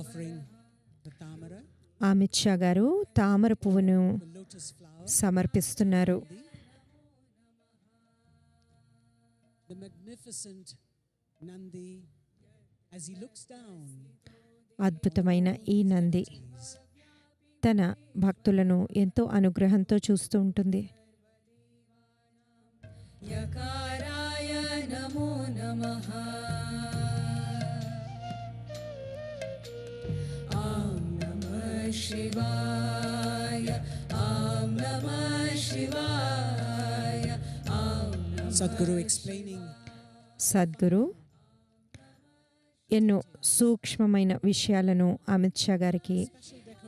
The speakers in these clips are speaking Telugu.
offering the tamara, Amit Shah గారు తామర పువ్వును the lotus flower, సమర్పిస్తున్నారు. the magnificent Nandi, as he looks down, అద్భుతమైన ఈ నంది తన భక్తులను ఎంతో అనుగ్రహంతో చూస్తూ ఉంటుంది. యకారాయ నమో నమః. ఓం నమః శివాయ. ఓం నమః శివాయ. ఓం నమః. Sadhguru explaining సద్గురు ఎన్నో సూక్ష్మమైన విషయాలను అమిత్ షా గారికి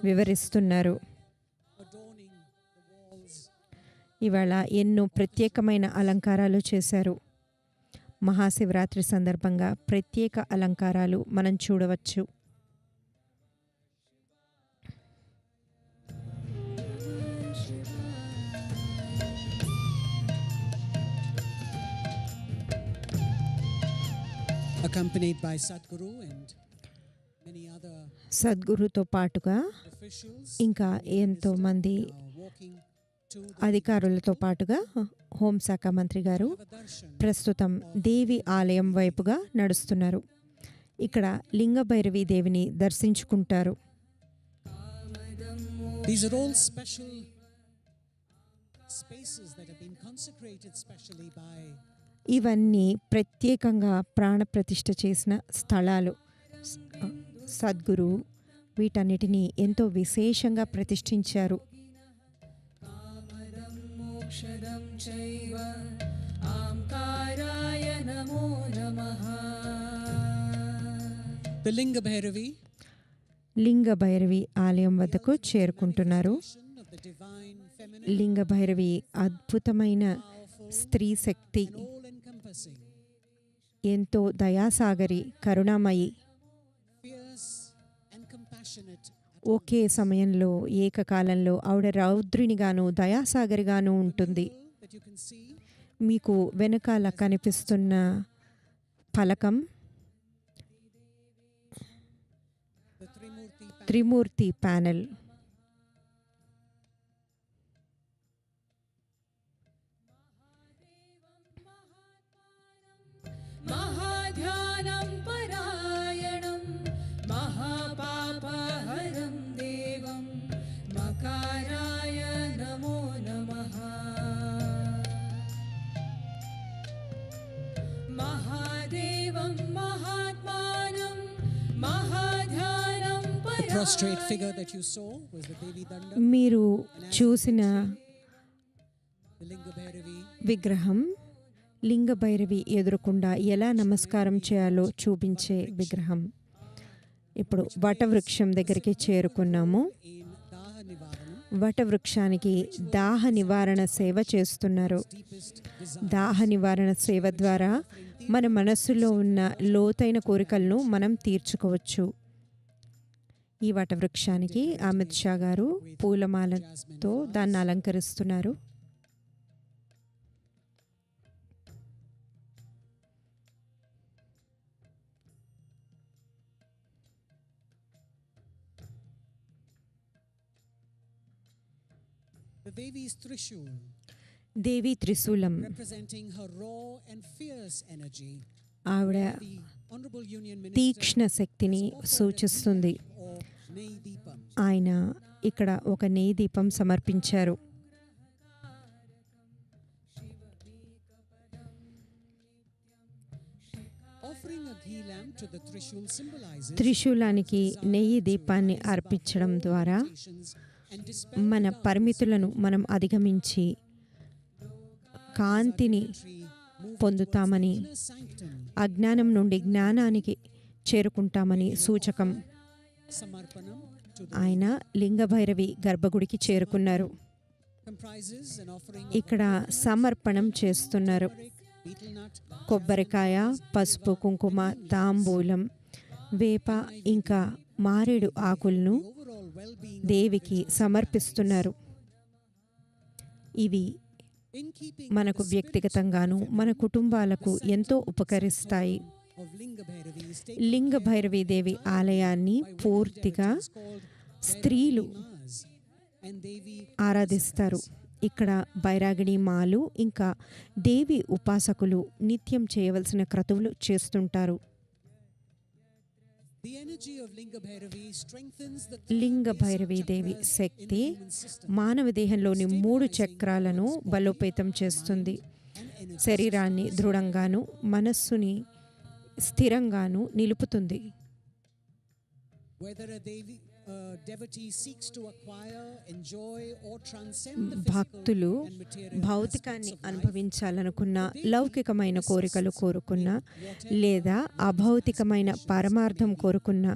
వివరిస్తున్నారు. adorning the walls, ఇవాళ ఎన్నో ప్రత్యేకమైన అలంకారాలు చేశారు. మహాశివరాత్రి సందర్భంగా ప్రత్యేక అలంకారాలు మనం చూడవచ్చు. accompanied by Sadhguru and many other సద్గురుతో పాటుగా officials, ఇంకా ఎంతోమంది walking to the అధికారులతో పాటుగా హోంశాఖ మంత్రి గారు darshan. ప్రస్తుతం దేవి ఆలయం వైపుగా నడుస్తున్నారు. ఇక్కడ లింగభైరవి దేవిని దర్శించుకుంటారు. These are all special spaces that have been consecrated specially by ఇవన్నీ ప్రత్యేకంగా ప్రాణప్రతిష్ఠ చేసిన స్థలాలు. సద్గురు వీటన్నిటినీ ఎంతో విశేషంగా ప్రతిష్ఠించారు. కామదం మోక్షదం చైవ. ఓంకారాయ నమో నమః. the Linga Bhairavi, లింగభైరవి ఆలయం వద్దకు చేరుకుంటున్నారు. of the divine feminine, Lingabhairavi అద్భుతమైన స్త్రీ శక్తి, all encompassing, ఎంతో దయాసాగరి, కరుణామయి, fierce and compassionate. ఒకే సమయంలో ఏకకాలంలో ఆవిడ రౌద్రినిగాను దయాసాగరిగాను ఉంటుంది. That you can see, మీకు వెనకాల కనిపిస్తున్న ఫలకం the Trimurti panel, Trimurti panel. మహాధ్యానం పరాయణం మహాపాపహరం దేవం మకారాయ నమో నమః. మహాదేవం మహాత్మానం మహాధ్యానం the prostrate figure that you saw was the Devi Danda, మీరు చూసిన the Linga Bhairavi, విగ్రహం లింగభైరవి ఎదురుకుండా ఎలా నమస్కారం చేయాలో చూపించే విగ్రహం. ఇప్పుడు వటవృక్షం దగ్గరికి చేరుకున్నాము. in Daha Nivarana, వటవృక్షానికి దాహ నివారణ సేవ చేస్తున్నారు. deepest desire. దాహ నివారణ సేవ ద్వారా మన మనస్సులో ఉన్న లోతైన కోరికలను మనం తీర్చుకోవచ్చు. ఈ వటవృక్షానికి అమిత్ షా గారు పూలమాలతో దాన్ని అలంకరిస్తున్నారు. The Devi's Trishul, దేవి త్రిశూలం, representing her raw and fierce energy, ఆవిడ the Honorable Union తీక్ష్ణ Minister శక్తిని సూచిస్తుంది. or Nei Deepam. ఆయన ఇక్కడ ఒక నెయ్యి దీపం సమర్పించారు. Offering a ghee lamp to the Trishul symbolizes త్రిశూలానికి నెయ్యి దీపాన్ని అర్పించడం ద్వారా limitations and dispel మన పరిమితులను మనం అధిగమించి కాంతిని పొందుతామని, inner sanctum, అజ్ఞానం నుండి జ్ఞానానికి చేరుకుంటామని సూచకం. Samarpanam to the ఆయన లింగభైరవి గర్భగుడికి చేరుకున్నారు. comprises an offering ఇక్కడ సమర్పణం చేస్తున్నారు. betel nut, కొబ్బరికాయ, పసుపు, కుంకుమ, తాంబూలం, వేప ఇంకా మారేడు ఆకులను overall well-being దేవికి సమర్పిస్తున్నారు. ఇవి in keeping మనకు వ్యక్తిగతంగాను మన కుటుంబాలకు ఎంతో ఉపకరిస్తాయి. of Linga Bhairavi is taken లింగ భైరవీదేవి ఆలయాన్ని పూర్తిగా స్త్రీలు Mas and Devi ఆరాధిస్తారు. ఇక్కడ బైరాగిణి మాలు ఇంకా దేవి ఉపాసకులు నిత్యం చేయవలసిన క్రతువులు చేస్తుంటారు. The energy of Linga Bhairavi strengthens the లింగ భైరవీదేవి శక్తి మానవ దేహంలోని 3 చక్రాలను బలోపేతం చేస్తుంది. శరీరాన్ని దృఢంగాను మనస్సుని స్థిరంగాను నిలుపుతుంది. whether a devotee seeks to acquire, enjoy or transcend the భక్తులు physical and material భౌతికాన్ని aspects of life, అనుభవించాలనుకున్న లౌకికమైన కోరికలు కోరుకున్నా లేదా అభౌతికమైన పరమార్థం కోరుకున్నా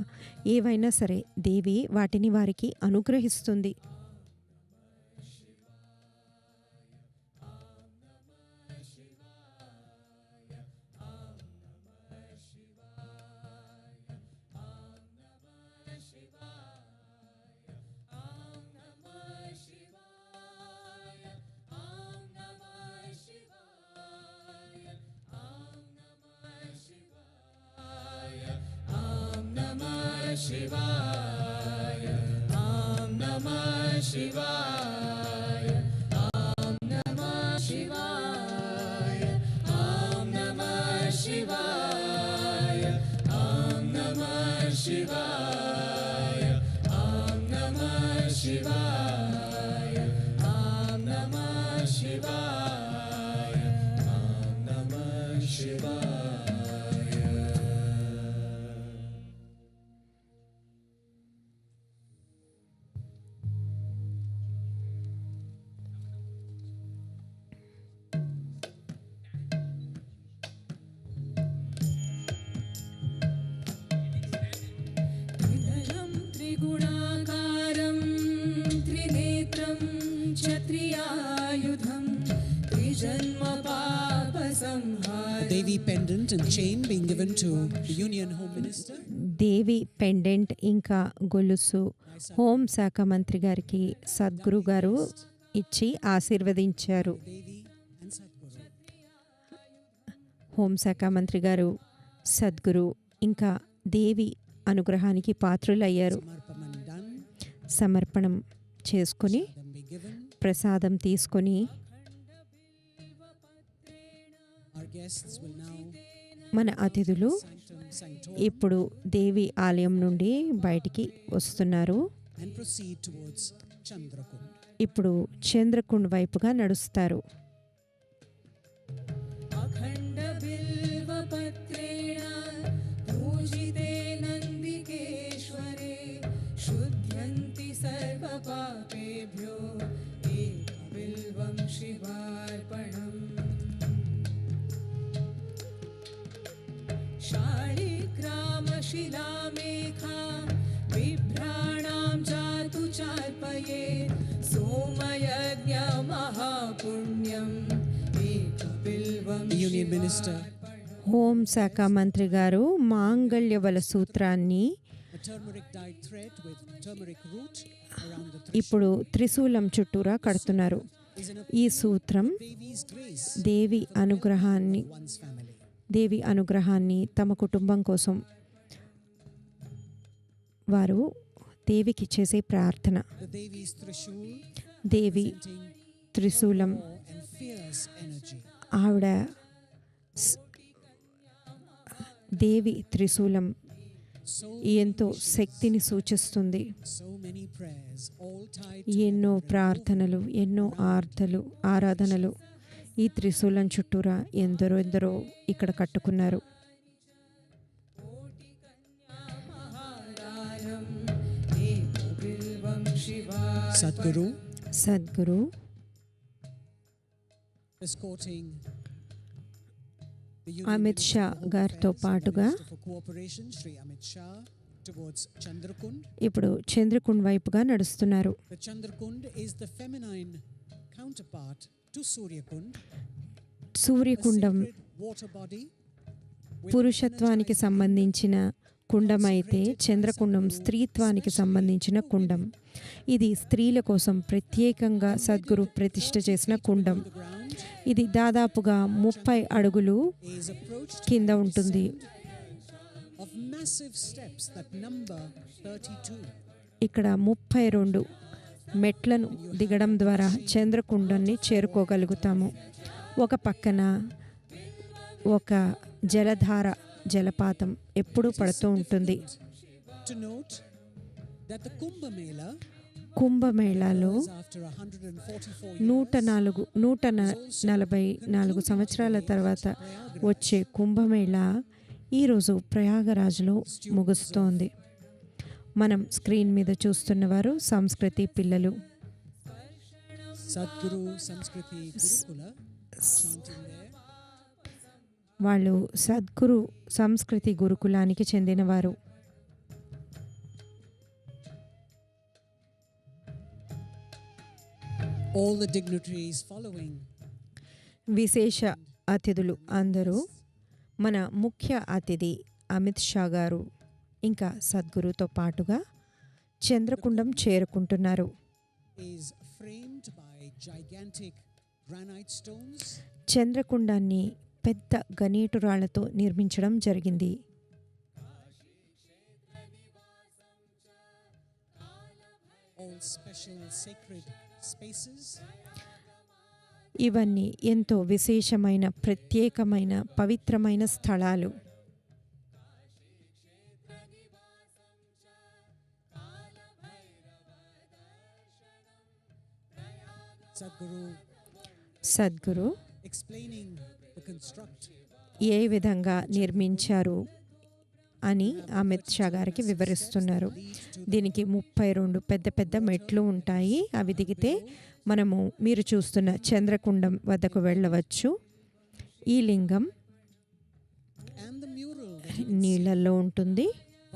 ఏవైనా సరే దేవి వాటిని వారికి అనుగ్రహిస్తుంది. Shivaya, Om Namah Shivaya, Om Namah Shivaya, Om Namah Shivaya, Om Namah Shivaya, Om Namah Shivaya, Om Namah Shivaya, Om Namah Shivaya. त्रिगुणाकारं त्रिनेत्रं क्षत्रियायुधं त्रिजन्मपापसंहारं Devi pendant and chain being given to the Union Home Minister. Devi pendant ఇంకా గొలుసు హోం శాఖ మంత్రి గారికి సద్గురు గారు ఇచ్చి ఆశీర్వదించారు. Devi and Sadhguru. హోంశాఖ మంత్రి గారు సద్గురు ఇంకా దేవి అనుగ్రహానికి పాత్రులయ్యారు. Samarpanam done. సమర్పణం చేసుకొని Them be given. ప్రసాదం తీసుకొని Our guests will now మన అతిథులు sanctum sanctorum ఇప్పుడు దేవి ఆలయం నుండి బయటికి వస్తున్నారు. and proceed towards Chandrakund. ఇప్పుడు చంద్రకుండ్ వైపుగా నడుస్తారు. अखण्ड बिल्वपत्रेण पूजिते नन्दिकेश्वरे शुध्यन्ति सर्वपापेभ्यो एकबिल्वं शिवार्पणम् शालिग्रामशिलामेखां बिभ्राणां जातु चार्पये सोमयज्ञमहापुण्यम् एकबिल्वं The Union Minister, హోంశాఖ మంత్రి గారు మాంగళ్య బల సూత్రాన్ని a turmeric dyed thread with turmeric root around the ఇప్పుడు త్రిశూలం చుట్టూరా కడుతున్నారు. is an ఈ సూత్రం Devi's grace దేవి అనుగ్రహాన్ని one's family. దేవి అనుగ్రహాన్ని తమ కుటుంబం కోసం వారు దేవికి చేసే ప్రార్థన. The Devi's Trishul Devi representing త్రిశూలం awe and fierce energy. ఆవిడ స్- దేవి త్రిశూలం So ఎంతో శక్తిని సూచిస్తుంది. so many prayers all tied ఎన్నో together. ప్రార్థనలు ఎన్నో ఆరాధనలు ఈ త్రిశూలం చుట్టూరా ఎందరో ఇక్కడ కట్టుకున్నారు. महादारम् एकबिल्वं शिवाय Sadhguru Sadhguru escorting the Amit Shah గారితో పాటుగా Minister for Cooperation, Shri Amit Shah, towards Chandrakund. ఇప్పుడు చంద్రకుండ్ వైపుగా నడుస్తున్నారు. The Chandrakund is the feminine counterpart to Suryakund, a సూర్యకుండం sacred water body with పురుషత్వానికి సంబంధించిన కుండం అయితే చంద్రకుండం స్త్రీత్వానికి సంబంధించిన కుండం. ఇది స్త్రీల కోసం ప్రత్యేకంగా సద్గురు ప్రతిష్ఠ చేసిన కుండం. the ground ఇది దాదాపుగా 30 అడుగులు is approached కింద ఉంటుంది. of massive steps that number 32. ఇక్కడ 32 మెట్లను దిగడం ద్వారా చంద్రకుండాన్ని చేరుకోగలుగుతాము. ఒక పక్కన ఒక జలపాతం ఎప్పుడూ పడుతూ ఉంటుంది. To note that the Kumbh Mela కుంభమేళాలో after 144 144 సంవత్సరాల తర్వాత వచ్చే కుంభమేళా ఈరోజు ప్రయాగరాజ్లో ముగుస్తోంది. మనం స్క్రీన్ మీద చూస్తున్నవారు సంస్కృతి పిల్లలు. Sadhguru Sanskriti Gurukula chanting there. వాళ్ళు సద్గురు సంస్కృతి గురుకులానికి చెందినవారు. All the dignitaries following. విశేష అతిథులు అందరూ మన ముఖ్య అతిథి అమిత్ షా గారు ఇంకా సద్గురుతో పాటుగా చంద్రకుండం చేరుకుంటున్నారు. Is framed by gigantic granite stones. చంద్రకుండాన్ని పెద్ద గణేటురాళ్లతో నిర్మించడం జరిగింది. All special sacred spaces. ఇవన్నీ ఎంతో విశేషమైన ప్రత్యేకమైన పవిత్రమైన స్థలాలు. Sadhguru explaining the construct. ఏ విధంగా నిర్మించారు అని అమిత్ షా గారికి వివరిస్తున్నారు. దీనికి 32 పెద్ద పెద్ద మెట్లు ఉంటాయి. అవి దిగితే మనము మీరు చూస్తున్న చంద్రకుండం వద్దకు వెళ్ళవచ్చు. ఈ లింగం And the mural నీళ్ళల్లో ఉంటుంది.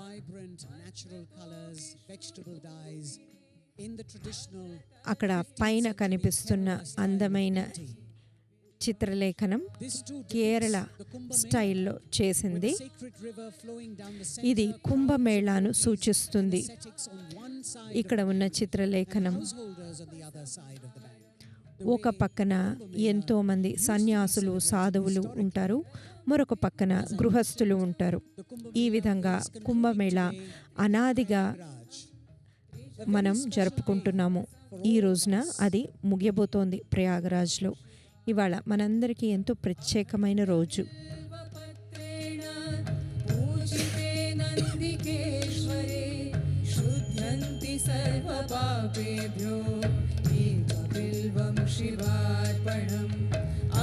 vibrant natural colors, vegetable dyes in the traditional. అక్కడ పైన కనిపిస్తున్న అందమైన చిత్రలేఖనం కేరళ స్టైల్లో చేసింది. ఇది కుంభమేళాను సూచిస్తుంది. ఇక్కడ ఉన్న చిత్రలేఖనం ఒక పక్కన ఎంతో మంది సన్యాసులు సాధువులు ఉంటారు, మరొక పక్కన గృహస్థులు ఉంటారు. ఈ విధంగా కుంభమేళా అనాదిగా మనం జరుపుకుంటున్నాము. ఈ రోజున అది ముగియబోతోంది ప్రయాగరాజ్లో. ఇవాళ మనందరికీ ఎంతో ప్రత్యేకమైన రోజు.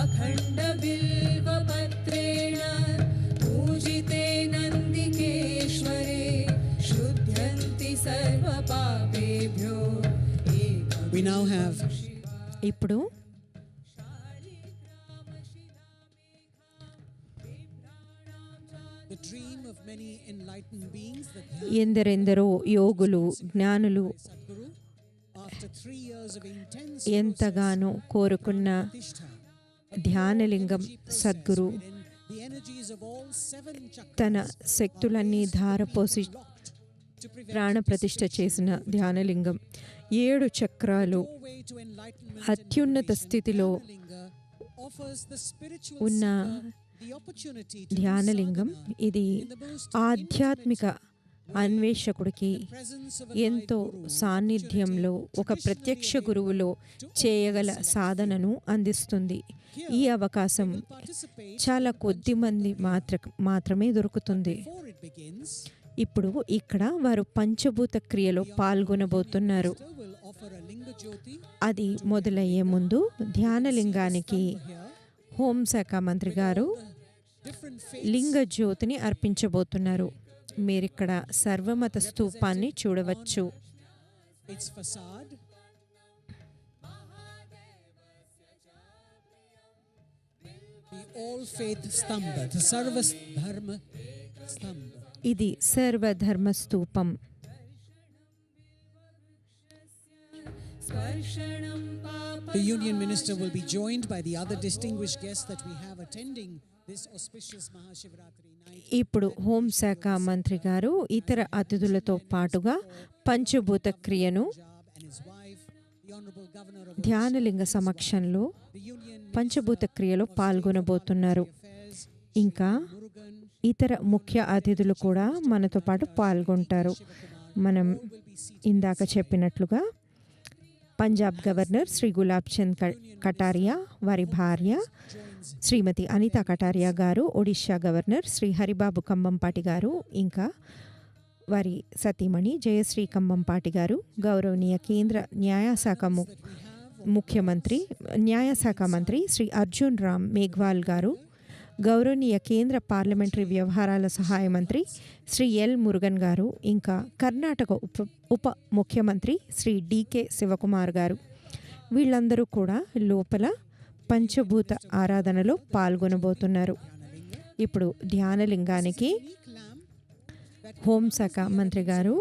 అఖండ బిల్వ పత్రేణ పూజితే నందికేశ్వరే శుద్ధ్యంతి సర్వ పాపేభ్యో. We now have ఇప్పుడు the dream of many enlightened beings that ఎందరెందరో యోగులు జ్ఞానులు Sadhguru, after 3 years of intense ఎంతగానో కోరుకున్న Dhyanalingam Sadhguru the energies of all 7 chakras తన శక్తులన్నీ ధారపోసి ప్రాణప్రతిష్ఠ చేసిన ధ్యానలింగం 7 చక్రాలు way to enlightenment అత్యున్నత స్థితిలో offers the spiritual ఉన్న the opportunity to ధ్యానలింగం. ఇది ఆధ్యాత్మిక అన్వేషకుడికి ఎంతో సాన్నిధ్యంలో ఒక ప్రత్యక్ష గురువులో చేయగల సాధనను అందిస్తుంది. ఈ అవకాశం చాలా కొద్ది మంది మాత్రమే దొరుకుతుంది. before it begins ఇప్పుడు ఇక్కడ వారు పంచభూత క్రియలో పాల్గొనబోతున్నారు. will offer a linga jyoti అది మొదలయ్యే ముందు ధ్యానలింగానికి హోంశాఖ మంత్రి గారు different లింగ జ్యోతిని అర్పించబోతున్నారు. మీరిక్కడ సర్వమత స్తూపాన్ని చూడవచ్చు. its facade. The all faith stambha, the sarva dharma stambha. ఇది సర్వధర్మ స్తూపం. స్పర్శనం పాప The Union Minister will be joined by the other distinguished guests that we have attending this auspicious Mahashivratri night. ఇప్పుడు హోంశాఖ మంత్రి గారు ఇతర అతిథులతో పాటుగా పంచభూత క్రియను And his wife, the Honorable Governor of Dhyanalinga సమక్షంలో the Union పంచభూత క్రియలో పాల్గొనబోతున్నారు. Affairs, ఇంకా Murugan, ఇతర ముఖ్య అతిథులు కూడా మనతో పాటు పాల్గొంటారు. మనం ఇందాక చెప్పినట్లుగా పంజాబ్ గవర్నర్ శ్రీ గులాబ్ చంద్ కటారియా, వారి భార్య శ్రీమతి అనితా కటారియా గారు, ఒడిషా గవర్నర్ శ్రీ హరిబాబు కంబంపాటి గారు, ఇంకా వారి సతీమణి జయశ్రీ కంబంపాటి గారు, గౌరవనీయ కేంద్ర న్యాయశాఖ మంత్రి శ్రీ అర్జున్ రామ్ మేఘ్వాల్ గారు, గౌరవనీయ కేంద్ర పార్లమెంటరీ వ్యవహారాల సహాయ మంత్రి శ్రీ ఎల్ మురుగన్ గారు, ఇంకా కర్ణాటక ఉప ముఖ్యమంత్రి శ్రీ డికే శివకుమార్ గారు, వీళ్ళందరూ కూడా లోపల పంచభూత ఆరాధనలో పాల్గొనబోతున్నారు. ఇప్పుడు ధ్యానలింగానికి హోంశాఖ మంత్రి గారు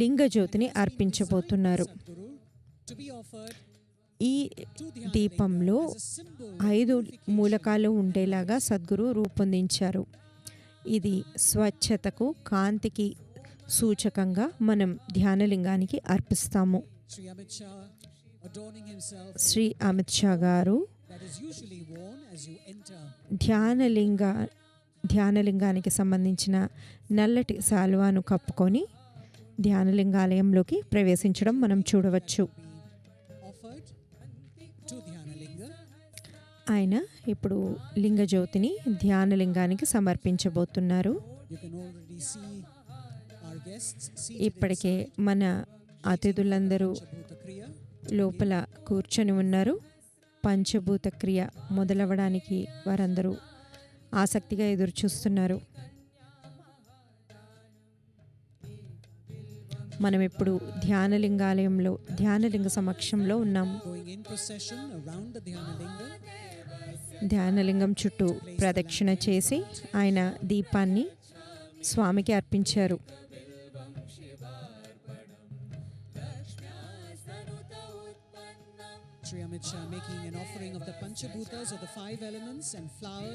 లింగజ్యోతిని అర్పించబోతున్నారు. ఈ దీపంలో 5 మూలకాలు ఉండేలాగా సద్గురు రూపొందించారు. ఇది స్వచ్ఛతకు, కాంతికి సూచకంగా మనం ధ్యానలింగానికి అర్పిస్తాము. శ్రీ అమిత్ షా గారు ధ్యానలింగానికి సంబంధించిన నల్లటి శాలువాను కప్పుకొని ధ్యానలింగాలయంలోకి ప్రవేశించడం మనం చూడవచ్చు. ఆయన ఇప్పుడు లింగజ్యోతిని ధ్యానలింగానికి సమర్పించబోతున్నారు. ఇప్పటికే మన అతిథులందరూ లోపల కూర్చొని ఉన్నారు. పంచభూత క్రియ మొదలవడానికి వారందరూ ఆసక్తిగా ఎదురు చూస్తున్నారు. మనం ఇప్పుడు ధ్యానలింగాలయంలో ధ్యానలింగ సమక్షంలో ఉన్నాము. ధ్యానలింగం చుట్టూ ప్రదక్షిణ చేసి ఆయన దీపాన్ని స్వామికి అర్పించారు.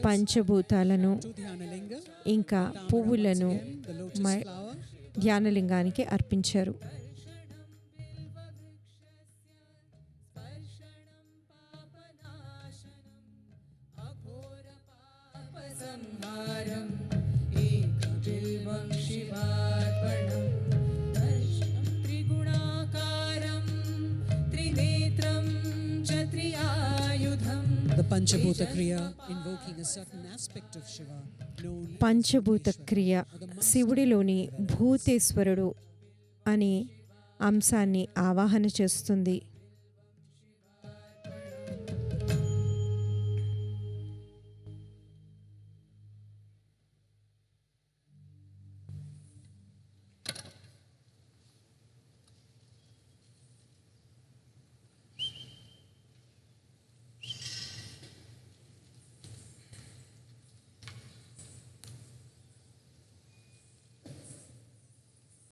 పంచభూతాలను ఇంకా పువ్వులను ధ్యానలింగానికి అర్పించారు. పంచభూత క్రియ invoking a certain aspect of Shiva known పంచభూత క్రియ శివుడిలోని భూతేశ్వరుడు అనే అంశాన్ని ఆవాహన చేస్తుంది.